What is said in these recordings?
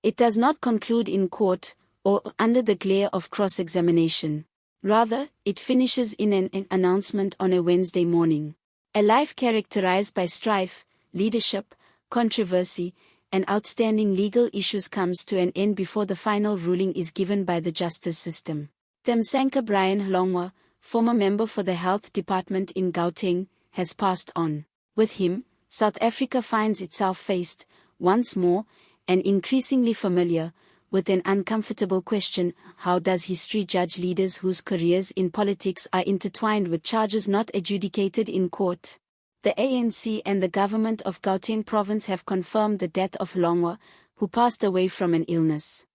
It does not conclude in court, or under the glare of cross-examination. Rather, it finishes in an announcement on a Wednesday morning. A life characterized by strife, leadership, controversy, and outstanding legal issues comes to an end before the final ruling is given by the justice system. Thamsanqa Brian Hlongwa, former member for the Health Department in Gauteng, has passed on. With him, South Africa finds itself faced, once more, and increasingly familiar, with an uncomfortable question: how does history judge leaders whose careers in politics are intertwined with charges not adjudicated in court? The ANC and the government of Gauteng province have confirmed the death of Hlongwa, who passed away from an illness.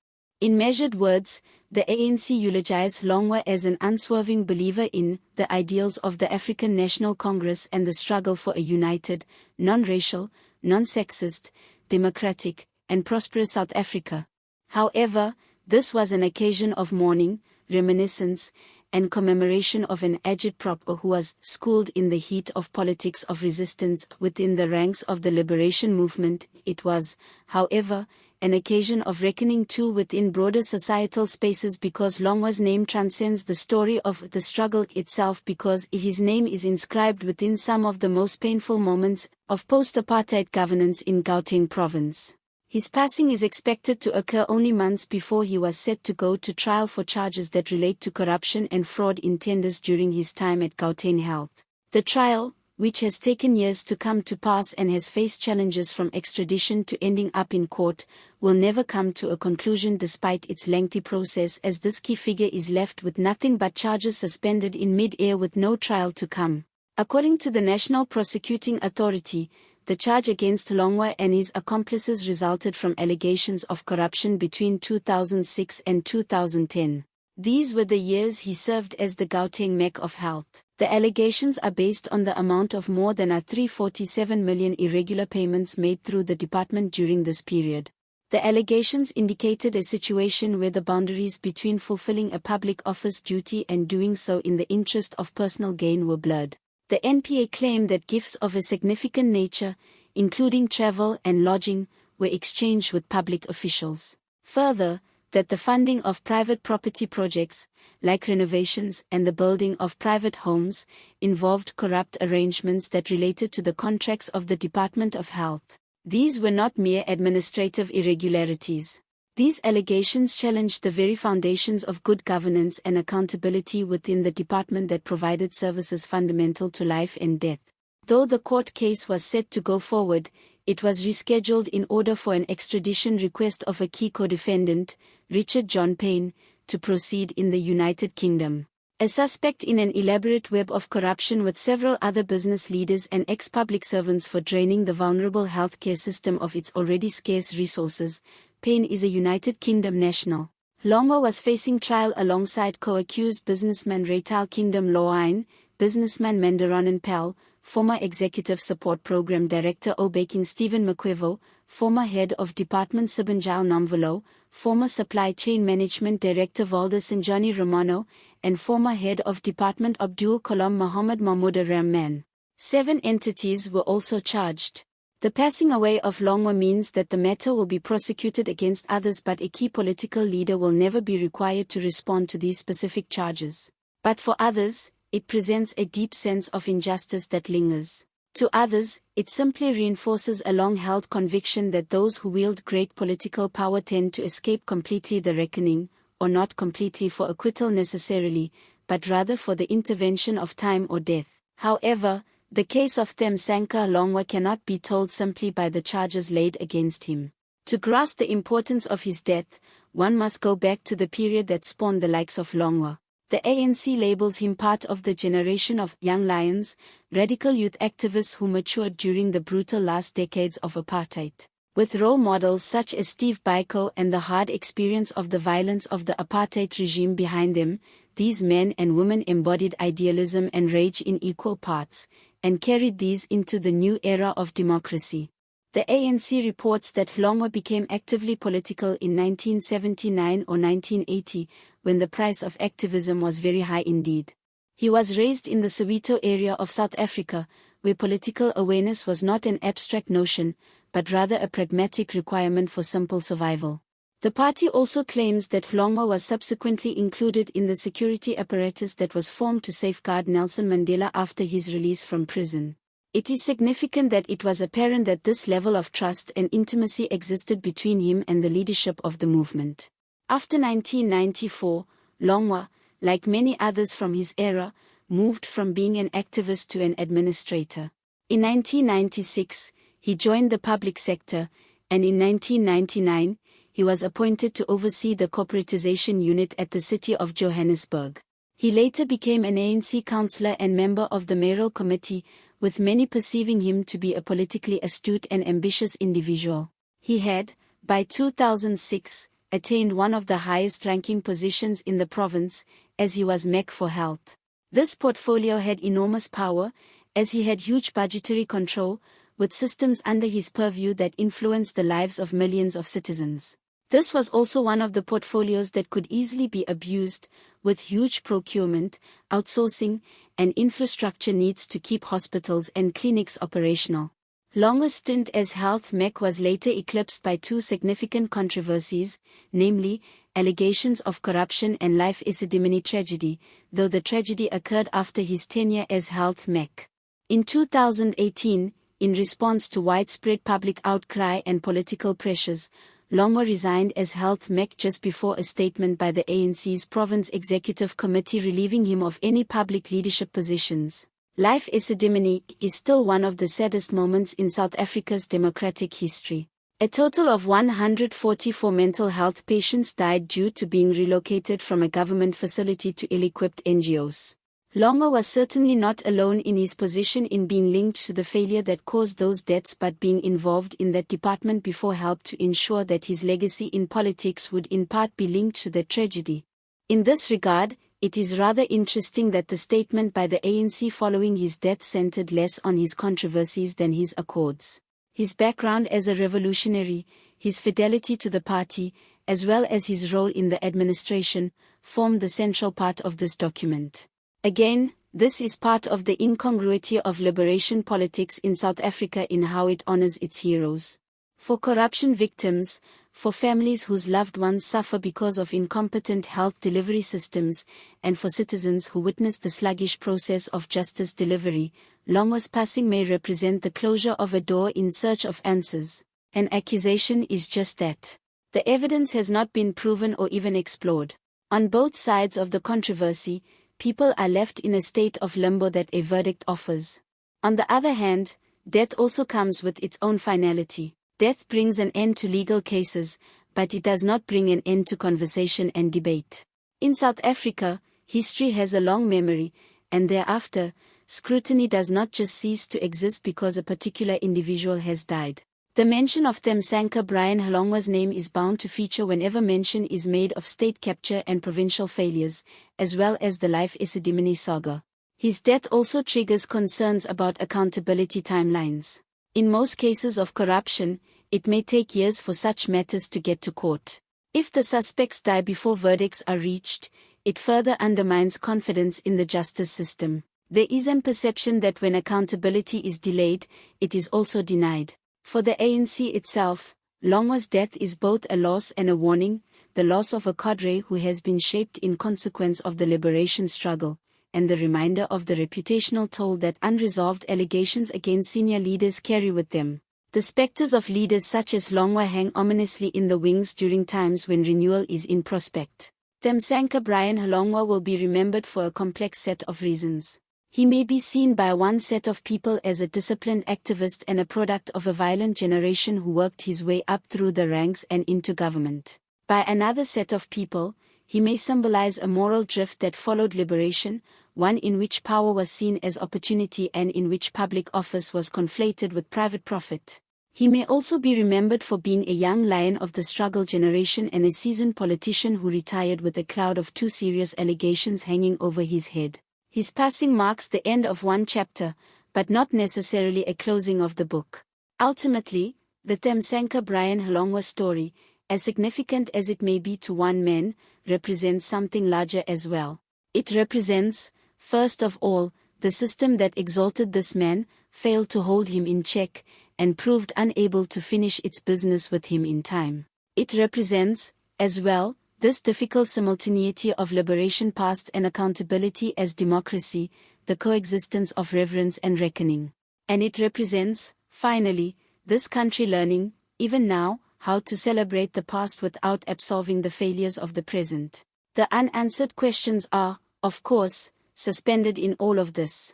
In measured words, the ANC eulogized Hlongwa as an unswerving believer in the ideals of the African National Congress and the struggle for a united, non-racial, non-sexist, democratic, and prosperous South Africa. However, this was an occasion of mourning, reminiscence, and commemoration of an agitprop who was schooled in the heat of politics of resistance within the ranks of the liberation movement. It was, however, an occasion of reckoning too within broader societal spaces, because Hlongwa's name transcends the story of the struggle itself, because his name is inscribed within some of the most painful moments of post-apartheid governance in Gauteng province. His passing is expected to occur only months before he was set to go to trial for charges that relate to corruption and fraud in tenders during his time at Gauteng Health. The trial, which has taken years to come to pass and has faced challenges from extradition to ending up in court, will never come to a conclusion despite its lengthy process, as this key figure is left with nothing but charges suspended in mid-air with no trial to come. According to the National Prosecuting Authority, the charge against Hlongwa and his accomplices resulted from allegations of corruption between 2006 and 2010. These were the years he served as the Gauteng Mech of Health. The allegations are based on the amount of more than 347 million irregular payments made through the department during this period. The allegations indicated a situation where the boundaries between fulfilling a public office duty and doing so in the interest of personal gain were blurred. The NPA claimed that gifts of a significant nature, including travel and lodging, were exchanged with public officials. Further, that the funding of private property projects, like renovations and the building of private homes, involved corrupt arrangements that related to the contracts of the Department of Health. These were not mere administrative irregularities. These allegations challenged the very foundations of good governance and accountability within the department that provided services fundamental to life and death. Though the court case was set to go forward, it was rescheduled in order for an extradition request of a key co-defendant, Richard John Payne, to proceed in the United Kingdom. A suspect in an elaborate web of corruption with several other business leaders and ex-public servants for draining the vulnerable healthcare system of its already scarce resources, Payne is a United Kingdom national. Hlongwa was facing trial alongside co-accused businessman Raytal Kingdom Lawine, businessman Mandaronan Pell, former Executive Support Program Director Obaking Stephen Makwevo, former Head of Department Sibinjal Nomvolo, former Supply Chain Management Director Valda Sanjani Romano, and former Head of Department Abdul Kalam Muhammad Mahmoud Rahman. 7 entities were also charged. The passing away of Hlongwa means that the matter will be prosecuted against others, but a key political leader will never be required to respond to these specific charges. But for others, it presents a deep sense of injustice that lingers. To others, it simply reinforces a long-held conviction that those who wield great political power tend to escape completely the reckoning, or not completely for acquittal necessarily, but rather for the intervention of time or death. However, the case of Thamsanqa Hlongwa cannot be told simply by the charges laid against him. To grasp the importance of his death, one must go back to the period that spawned the likes of Hlongwa. The ANC labels him part of the generation of young lions, radical youth activists who matured during the brutal last decades of apartheid. With role models such as Steve Biko and the hard experience of the violence of the apartheid regime behind them, these men and women embodied idealism and rage in equal parts, and carried these into the new era of democracy. The ANC reports that Hlongwa became actively political in 1979 or 1980, when the price of activism was very high indeed. He was raised in the Soweto area of South Africa, where political awareness was not an abstract notion, but rather a pragmatic requirement for simple survival. The party also claims that Hlongwa was subsequently included in the security apparatus that was formed to safeguard Nelson Mandela after his release from prison. It is significant that it was apparent that this level of trust and intimacy existed between him and the leadership of the movement. After 1994, Hlongwa, like many others from his era, moved from being an activist to an administrator. In 1996, he joined the public sector, and in 1999, he was appointed to oversee the corporatization unit at the City of Johannesburg. He later became an ANC councillor and member of the mayoral committee, with many perceiving him to be a politically astute and ambitious individual. He had, by 2006, attained one of the highest-ranking positions in the province, as he was MEC for Health. This portfolio had enormous power, as he had huge budgetary control, with systems under his purview that influenced the lives of millions of citizens. This was also one of the portfolios that could easily be abused, with huge procurement, outsourcing, and infrastructure needs to keep hospitals and clinics operational. Hlongwa's stint as health MEC was later eclipsed by two significant controversies, namely, allegations of corruption and Life Isidimeni tragedy, though the tragedy occurred after his tenure as health MEC. In 2018, in response to widespread public outcry and political pressures, Hlongwa resigned as health MEC just before a statement by the ANC's Province Executive Committee relieving him of any public leadership positions. Life Isidimeni is still one of the saddest moments in South Africa's democratic history. A total of 144 mental health patients died due to being relocated from a government facility to ill-equipped NGOs. Hlongwa was certainly not alone in his position in being linked to the failure that caused those deaths, but being involved in that department before helped to ensure that his legacy in politics would in part be linked to the tragedy. In this regard, it is rather interesting that the statement by the ANC following his death centered less on his controversies than his accords. His background as a revolutionary, his fidelity to the party, as well as his role in the administration, formed the central part of this document. Again, this is part of the incongruity of liberation politics in South Africa in how it honors its heroes. For corruption victims, for families whose loved ones suffer because of incompetent health delivery systems, and for citizens who witness the sluggish process of justice delivery, Hlongwa's passing may represent the closure of a door in search of answers. An accusation is just that. The evidence has not been proven or even explored. On both sides of the controversy, people are left in a state of limbo that a verdict offers. On the other hand, death also comes with its own finality. Death brings an end to legal cases, but it does not bring an end to conversation and debate. In South Africa, history has a long memory, and thereafter, scrutiny does not just cease to exist because a particular individual has died. The mention of Thamsanqa Brian Hlongwa's name is bound to feature whenever mention is made of state capture and provincial failures, as well as the Life Isidimeni saga. His death also triggers concerns about accountability timelines. In most cases of corruption, it may take years for such matters to get to court. If the suspects die before verdicts are reached, it further undermines confidence in the justice system. There is an perception that when accountability is delayed, it is also denied. For the ANC itself, Hlongwa's death is both a loss and a warning, the loss of a cadre who has been shaped in consequence of the liberation struggle, and the reminder of the reputational toll that unresolved allegations against senior leaders carry with them. The specters of leaders such as Hlongwa hang ominously in the wings during times when renewal is in prospect. Thamsanqa Brian Hlongwa will be remembered for a complex set of reasons. He may be seen by one set of people as a disciplined activist and a product of a violent generation who worked his way up through the ranks and into government. By another set of people, he may symbolize a moral drift that followed liberation, one in which power was seen as opportunity and in which public office was conflated with private profit. He may also be remembered for being a young lion of the struggle generation and a seasoned politician who retired with a cloud of too serious allegations hanging over his head. His passing marks the end of one chapter, but not necessarily a closing of the book. Ultimately, the Thamsanqa Brian Hlongwa story, as significant as it may be to one man, represents something larger as well. It represents, first of all, the system that exalted this man, failed to hold him in check, and proved unable to finish its business with him in time. It represents, as well, this difficult simultaneity of liberation past and accountability as democracy, the coexistence of reverence and reckoning. And it represents, finally, this country learning, even now, how to celebrate the past without absolving the failures of the present. The unanswered questions are, of course, suspended in all of this.